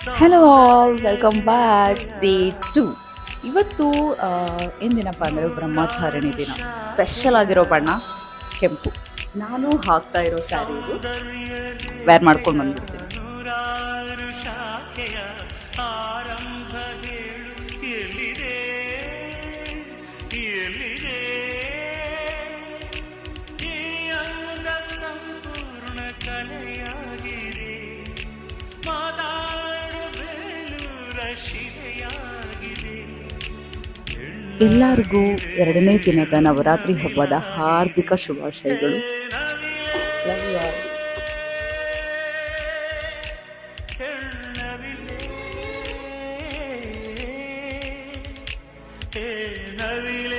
Hello all welcome back day 2. ಇವತ್ತು ಏನಿನಪ್ಪ ಅಂದರೆ ಬ್ರಹ್ಮಚಾರಿಣಿ ದಿನ. ಸ್ಪೆಷಲ್ ಆಗಿರೋ ಬಣ್ಣ ಕೆಂಪು. ನಾನು ಹಾಕ್ತಾ ಇರೋ ಸ್ಯಾರಿ ಇದು ವೇರ್ ಮಾಡ್ಕೊಂಡು ಬಂದ್ಬಿಡ್ತೀನಿ. ಎಲ್ಲರಿಗೂ 2ನೇ ದಿನದ ನವರಾತ್ರಿ ಹಬ್ಬದ ಹಾರ್ದಿಕ ಶುಭಾಶಯಗಳು. Love you all. ನವಿಲೆ